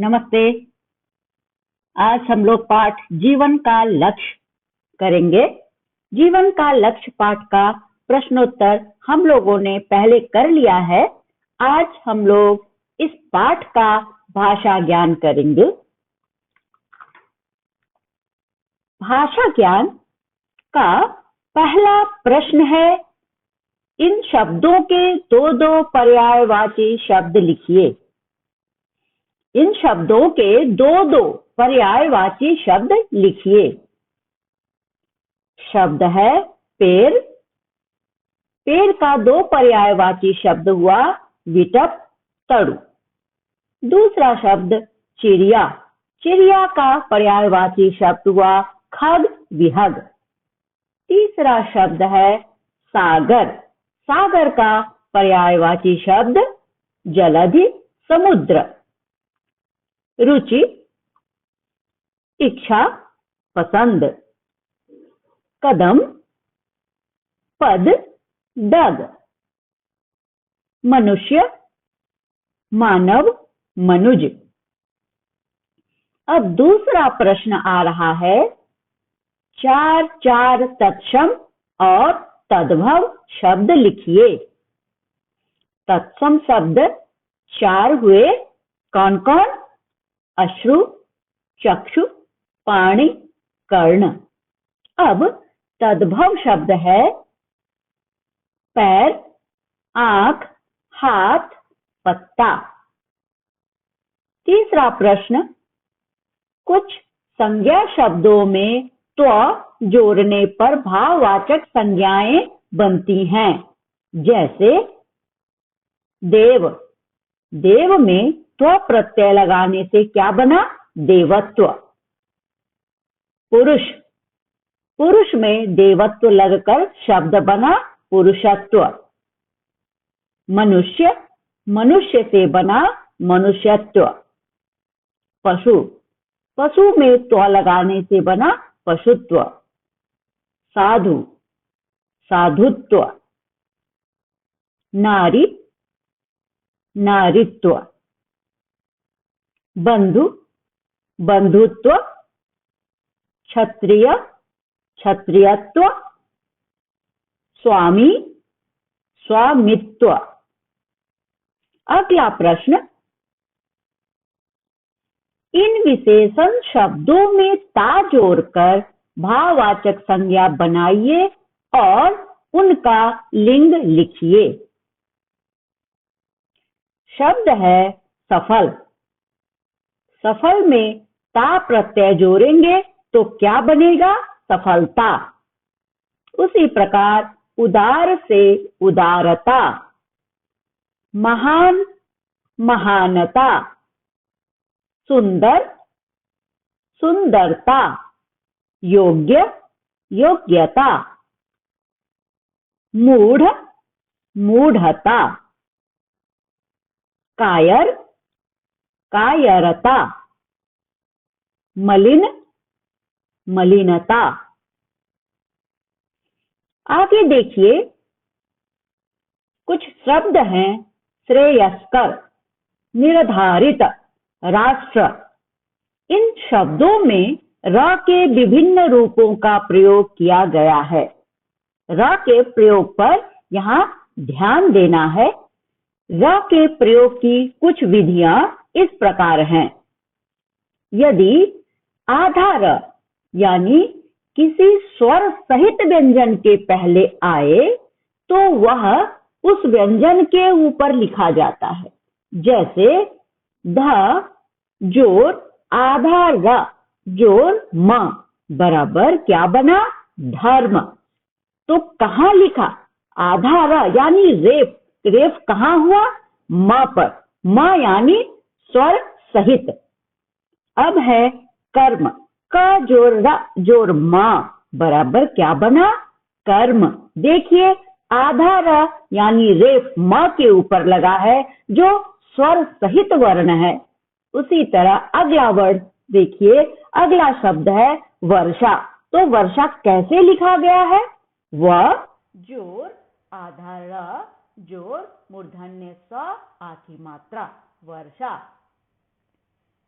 नमस्ते। आज हम लोग पाठ जीवन का लक्ष्य करेंगे। जीवन का लक्ष्य पाठ का प्रश्नोत्तर हम लोगों ने पहले कर लिया है। आज हम लोग इस पाठ का भाषा ज्ञान करेंगे। भाषा ज्ञान का पहला प्रश्न है, इन शब्दों के दो पर्यायवाची शब्द लिखिए। इन शब्दों के दो पर्यायवाची शब्द लिखिए। शब्द है पेड़। पेड़ का दो पर्यायवाची शब्द हुआ विटप, तड़ु। दूसरा शब्द चिड़िया। चिड़िया का पर्यायवाची शब्द हुआ खग, विहग। तीसरा शब्द है सागर। सागर का पर्यायवाची शब्द जलधि, समुद्र। रुचि, इच्छा, पसंद। कदम, पद, डग। मनुष्य, मानव, मनुज। अब दूसरा प्रश्न आ रहा है, चार तत्सम और तद्भव शब्द लिखिए। तत्सम शब्द चार हुए, कौन कौन? अश्रु, चक्षु, पाणि, कर्ण। अब तद्भव शब्द है पैर, आंख, हाथ, पत्ता। तीसरा प्रश्न, कुछ संज्ञा शब्दों में त्व जोड़ने पर भाववाचक संज्ञाएं बनती हैं। जैसे देव। देव में त्व प्रत्यय लगाने से क्या बना? देवत्व। पुरुष। पुरुष में देवत्व लगकर शब्द बना पुरुषत्व। मनुष्य। मनुष्य से बना मनुष्यत्व। पशु। पशु में त्व लगाने से बना पशुत्व। साधु, साधुत्व। नारी, नारीत्व। बंधु, बंधुत्व। क्षत्रिय, क्षत्रियत्व। स्वामी, स्वामित्व। अगला प्रश्न, इन विशेषण शब्दों में ता जोड़कर भाववाचक संज्ञा बनाइए और उनका लिंग लिखिए। शब्द है सफल। सफल में ता प्रत्यय जोड़ेंगे तो क्या बनेगा? सफलता। उसी प्रकार उदार से उदारता। महान, महानता। सुंदर, सुंदरता। योग्य, योग्यता। मूढ़, मूढ़ता। कायर, कायरता। मलिन, मलिनता। आगे देखिए, कुछ शब्द हैं श्रेयस्कर, निर्धारित, राष्ट्र। इन शब्दों में र के विभिन्न रूपों का प्रयोग किया गया है। र के प्रयोग पर यहाँ ध्यान देना है। र के प्रयोग की कुछ विधियां इस प्रकार हैं। यदि आधा र यानी किसी स्वर सहित व्यंजन के पहले आए तो वह उस व्यंजन के ऊपर लिखा जाता है। जैसे ध जोर आधा र जोर म बराबर क्या बना? धर्म। तो कहाँ लिखा? आधा र यानी रेफ। रेफ कहाँ हुआ? म पर। म यानी स्वर सहित। अब है कर्म। क जोर र जोर म बराबर क्या बना? कर्म। देखिए, आधा र यानी रेफ म के ऊपर लगा है जो स्वर सहित वर्ण है। उसी तरह अगला वर्ण देखिए, अगला शब्द है वर्षा। तो वर्षा कैसे लिखा गया है? व जोर आधा र जोर मूर्धन्य स आखी मात्रा, वर्षा।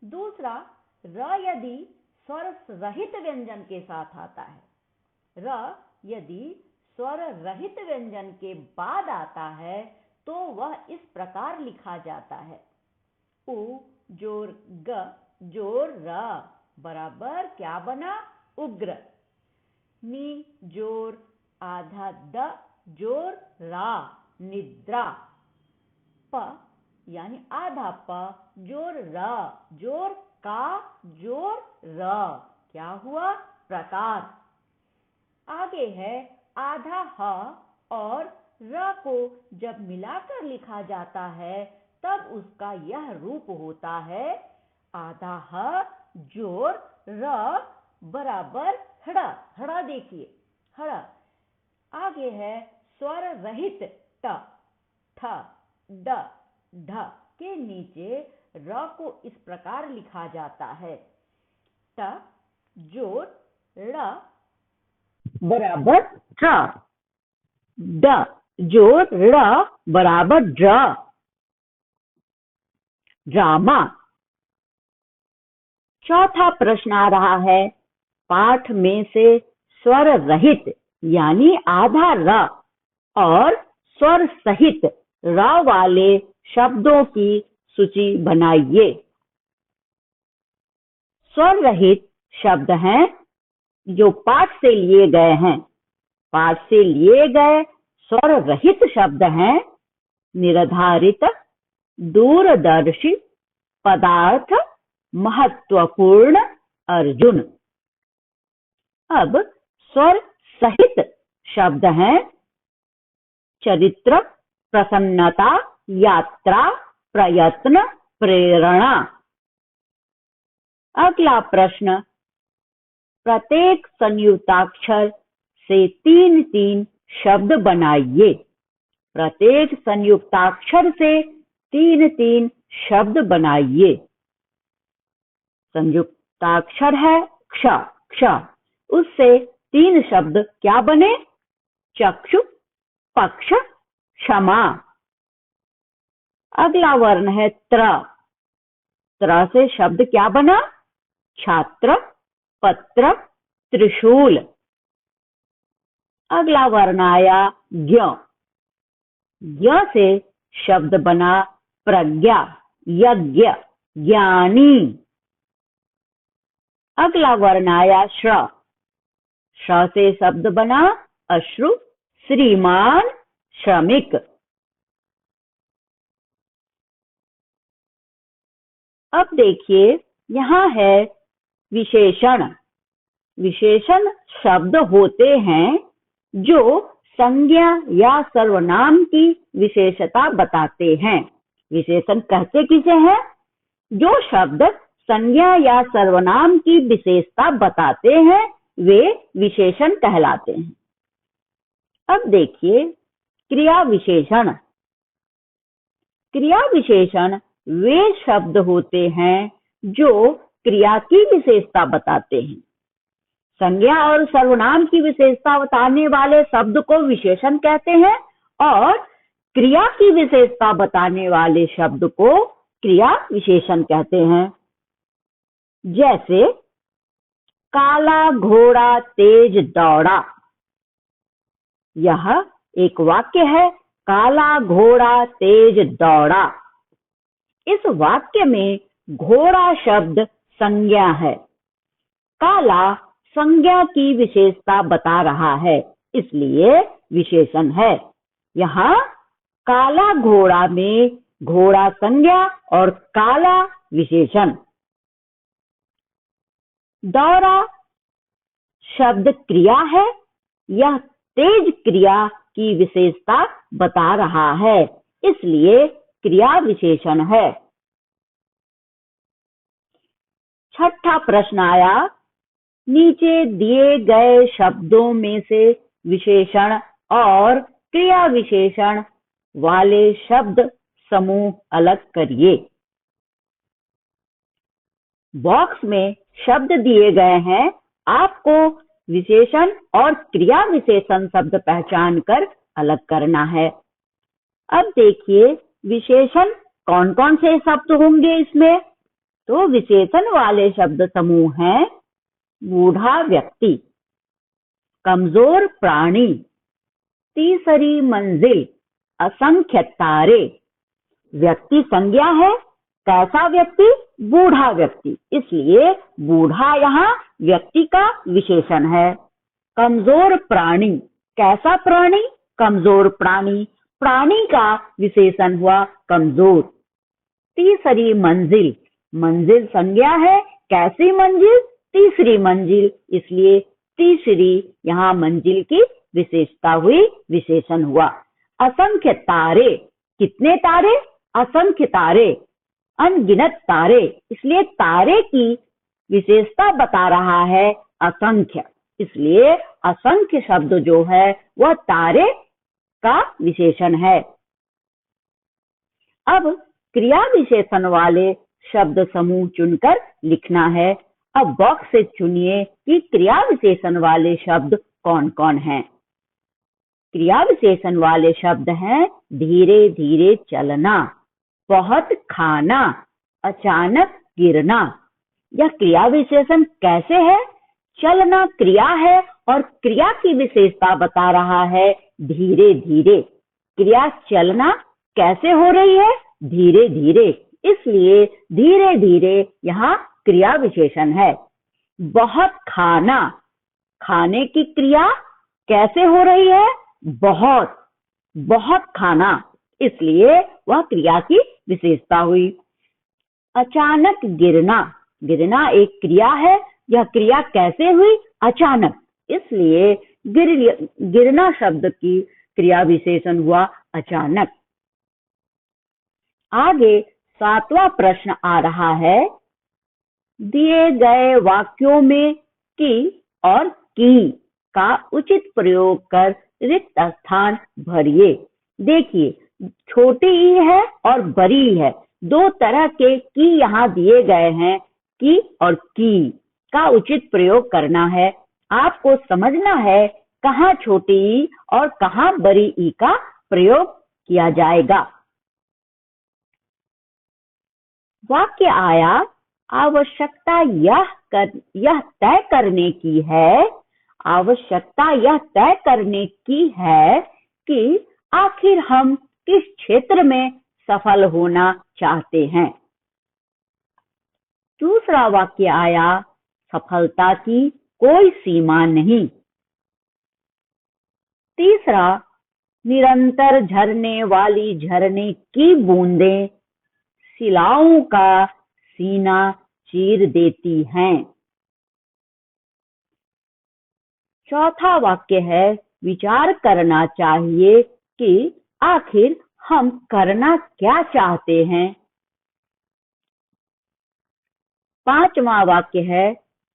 दूसरा, र यदि स्वर रहित व्यंजन के साथ आता है, र यदि स्वर रहित व्यंजन के बाद आता है तो वह इस प्रकार लिखा जाता है, उ जोर ग जोर र बराबर क्या बना, उग्र। नी जोर आधा द जोर रा, निद्रा। प यानी आधा प जोर र जोर का जोर र, क्या हुआ, प्रकार। आगे है आधा ह और र को जब मिलाकर लिखा जाता है तब उसका यह रूप होता है, आधा ह जोर र बराबर हड़ा। हड़ा देखिए, हड़ा। आगे है स्वर रहित ट, ठ, ड, ढ के नीचे र को इस प्रकार लिखा जाता है, ट जोर ड़ बराबर ट्र, ड जोर ड़ बराबर ड्र, ड्रामा। चौथा प्रश्न आ रहा है, पाठ में से स्वर रहित यानी आधा र और स्वर सहित र वाले शब्दों की सूची बनाइए। स्वर रहित शब्द हैं जो पाठ से लिए गए हैं। पाठ से लिए गए स्वर रहित शब्द हैं निर्धारित, दूरदर्शी, पदार्थ, महत्वपूर्ण, अर्जुन। अब स्वर सहित शब्द हैं चरित्र, प्रसन्नता, यात्रा, प्रयत्न, प्रेरणा। अगला प्रश्न, प्रत्येक संयुक्ताक्षर से 3-3 शब्द बनाइए। प्रत्येक संयुक्ताक्षर से 3-3 शब्द बनाइए। संयुक्ताक्षर है क्ष, क्ष, उससे 3 शब्द क्या बने, चक्षु, पक्ष, क्षमा। अगला वर्ण है त्र, त्र से शब्द क्या बना, छात्र, पत्र, त्रिशूल। अगला वर्ण आया ज्ञ, ज्ञ से शब्द बना प्रज्ञा, यज्ञ, ज्ञानी। अगला वर्ण आया श्र, श्र से शब्द बना अश्रु, श्रीमान, श्रमिक। अब देखिए यहाँ है विशेषण। विशेषण शब्द होते हैं जो संज्ञा या सर्वनाम की विशेषता बताते हैं। विशेषण कहते किसे हैं, जो शब्द संज्ञा या सर्वनाम की विशेषता बताते हैं वे विशेषण कहलाते हैं। अब देखिए क्रिया विशेषण। क्रिया विशेषण वे शब्द होते हैं जो क्रिया की विशेषता बताते हैं। संज्ञा और सर्वनाम की विशेषता बताने वाले शब्द को विशेषण कहते हैं और क्रिया की विशेषता बताने वाले शब्द को क्रिया विशेषण कहते हैं। जैसे काला घोड़ा तेज दौड़ा, यह एक वाक्य है, काला घोड़ा तेज दौड़ा। इस वाक्य में घोड़ा शब्द संज्ञा है, काला संज्ञा की विशेषता बता रहा है, इसलिए विशेषण है। यहाँ काला घोड़ा में घोड़ा संज्ञा और काला विशेषण। दौड़ा शब्द क्रिया है, यह तेज क्रिया की विशेषता बता रहा है, इसलिए क्रिया विशेषण है। छठा प्रश्न आया, नीचे दिए गए शब्दों में से विशेषण और क्रिया विशेषण वाले शब्द समूह अलग करिए। बॉक्स में शब्द दिए गए हैं, आपको विशेषण और क्रिया विशेषण शब्द पहचान कर अलग करना है। अब देखिए विशेषण कौन कौन से शब्द होंगे इसमें। तो विशेषण वाले शब्द समूह हैं बूढ़ा व्यक्ति, कमजोर प्राणी, तीसरी मंजिल, असंख्य तारे। व्यक्ति संज्ञा है, कैसा व्यक्ति? बूढ़ा व्यक्ति, इसलिए बूढ़ा यहाँ व्यक्ति का विशेषण है। कमजोर प्राणी, कैसा प्राणी? कमजोर प्राणी, प्राणी का विशेषण हुआ कमजोर। तीसरी मंजिल, मंजिल संज्ञा है, कैसी मंजिल? तीसरी मंजिल, इसलिए तीसरी यहाँ मंजिल की विशेषता हुई, विशेषण हुआ। असंख्य तारे, कितने तारे? असंख्य तारे, अनगिनत तारे, इसलिए तारे की विशेषता बता रहा है असंख्य, इसलिए असंख्य शब्द जो है वह तारे का विशेषण है। अब क्रिया विशेषण वाले शब्द समूह चुनकर लिखना है। अब बॉक्स से चुनिए कि क्रिया विशेषण वाले शब्द कौन कौन हैं। क्रिया विशेषण वाले शब्द हैं धीरे धीरे चलना, बहुत खाना, अचानक गिरना। यह क्रिया विशेषण कैसे है? चलना क्रिया है और क्रिया की विशेषता बता रहा है धीरे धीरे। क्रिया चलना कैसे हो रही है? धीरे धीरे, इसलिए धीरे धीरे यहाँ क्रिया विशेषण है। बहुत खाना, खाने की क्रिया कैसे हो रही है? बहुत, बहुत खाना, इसलिए वह क्रिया की विशेषता हुई। अचानक गिरना, गिरना एक क्रिया है, यह क्रिया कैसे हुई? अचानक, इसलिए गिरना शब्द की क्रिया विशेषण हुआ अचानक। आगे 7वां प्रश्न आ रहा है, दिए गए वाक्यों में की और की का उचित प्रयोग कर रिक्त स्थान भरिए। देखिए, छोटी ई है और बड़ी ई है, दो तरह के की यहाँ दिए गए हैं। की और की का उचित प्रयोग करना है। आपको समझना है कहाँ छोटी ई और कहाँ बड़ी ई का प्रयोग किया जाएगा। वाक्य आया, आवश्यकता यह तय करने की है, आवश्यकता यह तय करने की है कि आखिर हम किस क्षेत्र में सफल होना चाहते हैं। दूसरा वाक्य आया, सफलता की कोई सीमा नहीं। तीसरा, निरंतर झरने वाली झरने की बूंदें शिलाओं का सीना चीर देती हैं। चौथा वाक्य है, विचार करना चाहिए कि आखिर हम करना क्या चाहते हैं। पांचवा वाक्य है,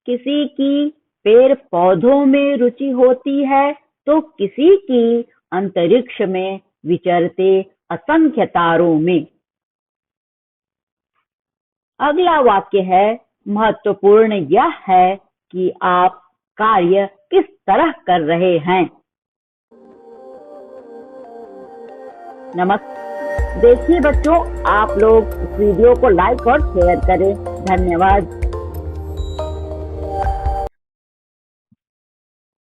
किसी की पेड़ पौधों में रुचि होती है तो किसी की अंतरिक्ष में विचरते असंख्य तारों में। अगला वाक्य है, महत्वपूर्ण यह है कि आप कार्य किस तरह कर रहे हैं। नमस्ते। देखिए बच्चों, आप लोग इस वीडियो को लाइक और शेयर करें। धन्यवाद।